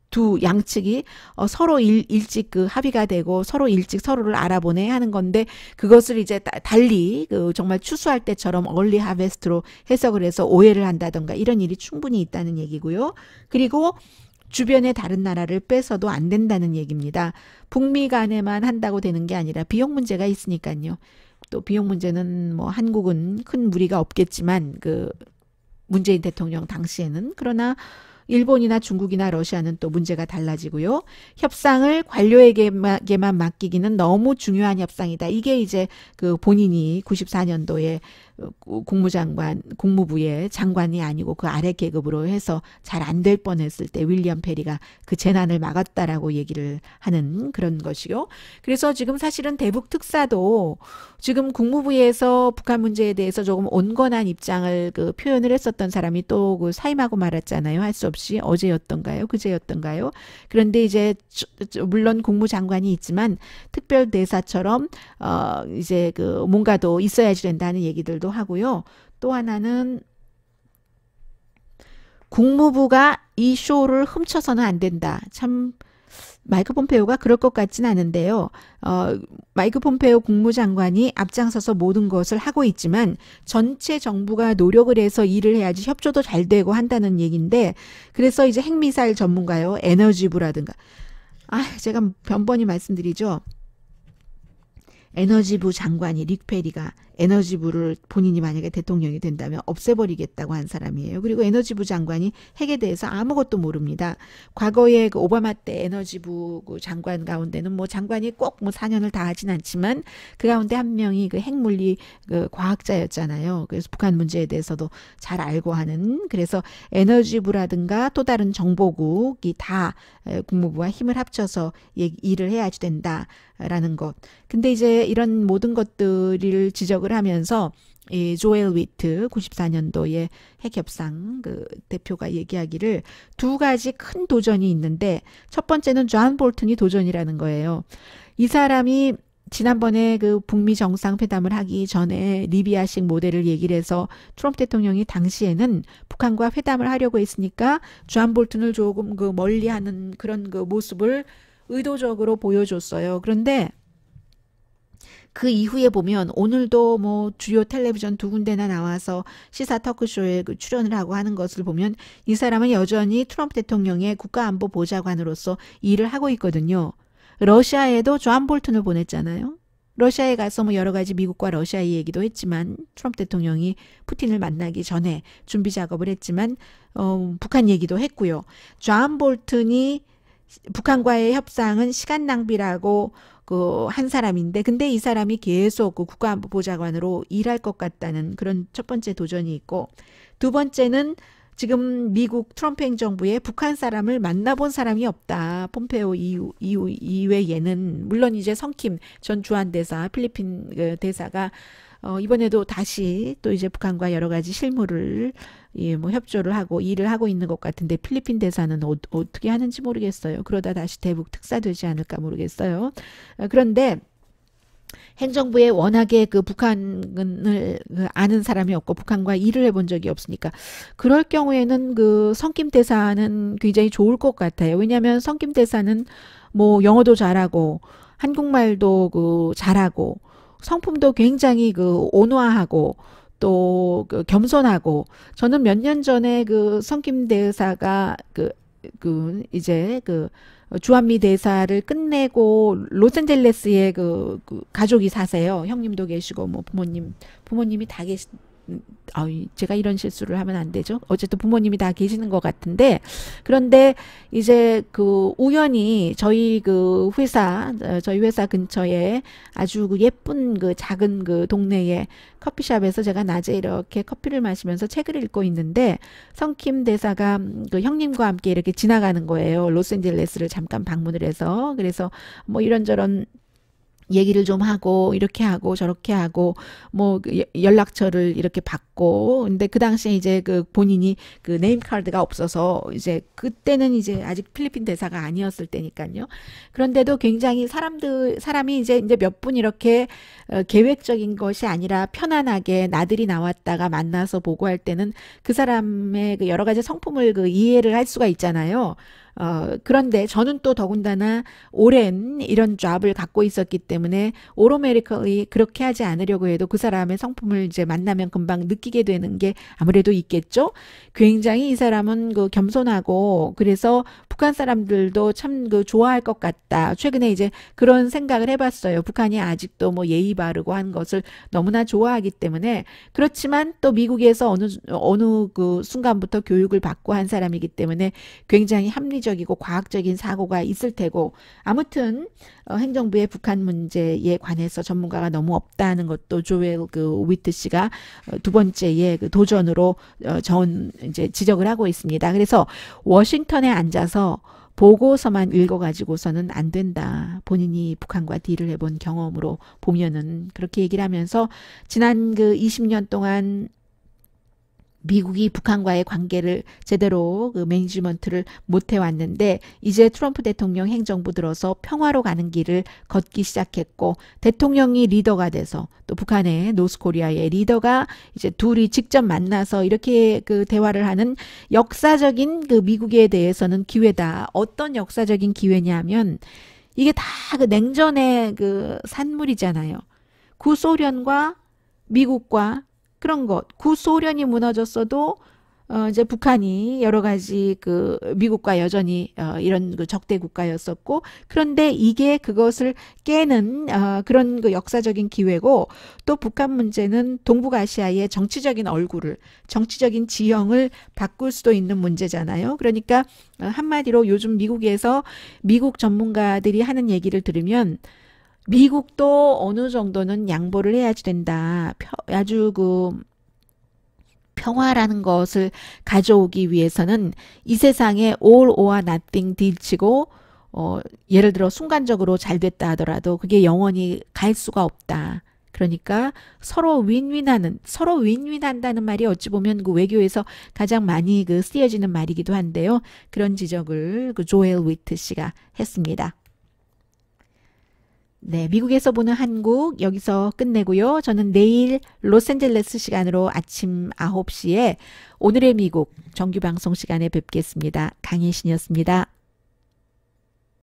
두 양측이 서로 일찍 합의가 되고 서로 일찍 서로를 알아보네 하는 건데 그것을 이제 달리 정말 추수할 때처럼 early harvest로 해석을 해서 오해를 한다던가 이런 일이 충분히 있다는 얘기고요. 그리고 주변의 다른 나라를 빼서도 안 된다는 얘기입니다. 북미 간에만 한다고 되는 게 아니라 비용 문제가 있으니까요. 또 비용 문제는 뭐 한국은 큰 무리가 없겠지만 그 문재인 대통령 당시에는 그러나 일본이나 중국이나 러시아는 또 문제가 달라지고요. 협상을 관료에게만 맡기기는 너무 중요한 협상이다. 이게 이제 그 본인이 94년도에 국무부의 장관이 아니고 그 아래 계급으로 해서 잘 안 될 뻔했을 때 윌리엄 페리가 그 재난을 막았다라고 얘기를 하는 그런 것이요. 그래서 지금 사실은 대북 특사도 지금 국무부에서 북한 문제에 대해서 조금 온건한 입장을 그 표현을 했었던 사람이 또 그 사임하고 말았잖아요. 할 수 없이 어제였던가요? 그제였던가요? 그런데 이제 물론 국무장관이 있지만 특별 대사처럼 이제 그 뭔가도 있어야지 된다는 얘기들도 하고요. 또 하나는 국무부가 이 쇼를 훔쳐서는 안 된다. 참 마이크 폼페오가 그럴 것 같진 않은데요. 마이크 폼페오 국무장관이 앞장서서 모든 것을 하고 있지만 전체 정부가 노력을 해서 일을 해야지 협조도 잘 되고 한다는 얘기인데 그래서 이제 핵미사일 전문가요. 에너지부라든가 제가 변번히 말씀드리죠. 에너지부 장관이 릭 페리가 에너지부를 본인이 만약에 대통령이 된다면 없애버리겠다고 한 사람이에요. 그리고 에너지부 장관이 핵에 대해서 아무것도 모릅니다. 과거에 그 오바마 때 에너지부 그 장관 가운데는 뭐 장관이 꼭 뭐 4년을 다 하진 않지만 그 가운데 한 명이 그 핵물리 그 과학자였잖아요. 그래서 북한 문제에 대해서도 잘 알고 하는 그래서 에너지부라든가 또 다른 정보국이 다 국무부와 힘을 합쳐서 일을 해야지 된다라는 것. 근데 이제 이런 모든 것들을 지적을 하면서 이 조엘 위트 94년도에 핵협상 그 대표가 얘기하기를 두 가지 큰 도전이 있는데 첫 번째는 존 볼튼이 도전이라는 거예요. 이 사람이 지난번에 그 북미 정상회담을 하기 전에 리비아식 모델을 얘기를 해서 트럼프 대통령이 당시에는 북한과 회담을 하려고 했으니까 존 볼튼을 조금 그 멀리하는 그런 그 모습을 의도적으로 보여줬어요. 그런데 그 이후에 보면 오늘도 뭐 주요 텔레비전 두 군데나 나와서 시사 토크쇼에 그 출연을 하고 하는 것을 보면 이 사람은 여전히 트럼프 대통령의 국가안보보좌관으로서 일을 하고 있거든요. 러시아에도 존 볼튼을 보냈잖아요. 러시아에 가서 뭐 여러 가지 미국과 러시아의 얘기도 했지만 트럼프 대통령이 푸틴을 만나기 전에 준비 작업을 했지만 북한 얘기도 했고요. 존 볼튼이 북한과의 협상은 시간 낭비라고 그 한 사람인데 근데 이 사람이 계속 그 국가안보보좌관으로 일할 것 같다는 그런 첫 번째 도전이 있고 두 번째는 지금 미국 트럼프 행정부에 북한 사람을 만나본 사람이 없다. 폼페오 이외에는 물론 이제 성킴 전 주한대사 필리핀 대사가 이번에도 다시 또 이제 북한과 여러 가지 실무를 뭐 협조를 하고 일을 하고 있는 것 같은데 필리핀 대사는 어떻게 하는지 모르겠어요. 그러다 다시 대북 특사 되지 않을까 모르겠어요. 그런데 행정부에 워낙에 그 북한을 아는 사람이 없고 북한과 일을 해본 적이 없으니까 그럴 경우에는 그 성김 대사는 굉장히 좋을 것 같아요. 왜냐하면 성김 대사는 뭐 영어도 잘하고 한국말도 그 잘하고 성품도 굉장히 그 온화하고 또 그 겸손하고 저는 몇 년 전에 그 성김 대사가 이제 주한미 대사를 끝내고 로스앤젤레스에 그 가족이 사세요. 형님도 계시고 뭐 부모님이 다 제가 이런 실수를 하면 안 되죠. 어쨌든 부모님이 다 계시는 것 같은데 그런데 이제 그 우연히 저희 회사 근처에 아주 그 예쁜 그 작은 그 동네에 커피숍에서 제가 낮에 이렇게 커피를 마시면서 책을 읽고 있는데 성킴 대사가 그 형님과 함께 이렇게 지나가는 거예요. 로스앤젤레스를 잠깐 방문을 해서 그래서 뭐 이런저런 얘기를 좀 하고 이렇게 하고 저렇게 하고 뭐 연락처를 이렇게 받고 근데 그 당시에 이제 그 본인이 그 네임 카드가 없어서 이제 그때는 이제 아직 필리핀 대사가 아니었을 때니까요. 그런데도 굉장히 사람이 이제 몇 분 이렇게 계획적인 것이 아니라 편안하게 나들이 나왔다가 만나서 보고 할 때는 그 사람의 그 여러 가지 성품을 그 이해를 할 수가 있잖아요. 그런데 저는 또 더군다나 오랜 이런 잡을 갖고 있었기 때문에 오로메디컬이 그렇게 하지 않으려고 해도 그 사람의 성품을 이제 만나면 금방 느끼게 되는 게 아무래도 있겠죠. 굉장히 이 사람은 그 겸손하고 그래서 북한 사람들도 참 그 좋아할 것 같다. 최근에 이제 그런 생각을 해봤어요. 북한이 아직도 뭐 예의 바르고 한 것을 너무나 좋아하기 때문에. 그렇지만 또 미국에서 어느 그 순간부터 교육을 받고 한 사람이기 때문에 굉장히 합리적이고 과학적인 사고가 있을 테고, 아무튼 행정부의 북한 문제에 관해서 전문가가 너무 없다는 것도 조엘 그 위트 씨가 두 번째의 그 도전으로 이제 지적을 하고 있습니다. 그래서 워싱턴에 앉아서 보고서만 읽어가지고서는 안 된다. 본인이 북한과 딜을 해본 경험으로 보면은 그렇게 얘기를 하면서 지난 그 20년 동안 미국이 북한과의 관계를 제대로 그 매니지먼트를 못 해왔는데 이제 트럼프 대통령 행정부 들어서 평화로 가는 길을 걷기 시작했고, 대통령이 리더가 돼서 또 북한의 노스코리아의 리더가 이제 둘이 직접 만나서 이렇게 그 대화를 하는 역사적인 그 미국에 대해서는 기회다. 어떤 역사적인 기회냐면 이게 다 그 냉전의 그 산물이잖아요. 구소련과 미국과 그런 것, 구소련이 무너졌어도 이제 북한이 여러 가지 그 미국과 여전히 이런 그 적대 국가였었고, 그런데 이게 그것을 깨는 그런 그 역사적인 기회고, 또 북한 문제는 동북아시아의 정치적인 얼굴을, 정치적인 지형을 바꿀 수도 있는 문제잖아요. 그러니까 한마디로 요즘 미국에서 미국 전문가들이 하는 얘기를 들으면 미국도 어느 정도는 양보를 해야지 된다. 아주 그 평화라는 것을 가져오기 위해서는 이 세상에 all or nothing 딜치고 예를 들어 순간적으로 잘 됐다 하더라도 그게 영원히 갈 수가 없다. 그러니까 서로 윈윈한다는 말이 어찌 보면 그 외교에서 가장 많이 그 쓰여지는 말이기도 한데요. 그런 지적을 그 조엘 위트 씨가 했습니다. 네, 미국에서 보는 한국 여기서 끝내고요. 저는 내일 로스앤젤레스 시간으로 아침 9시에 오늘의 미국 정규 방송 시간에 뵙겠습니다. 강혜신이었습니다.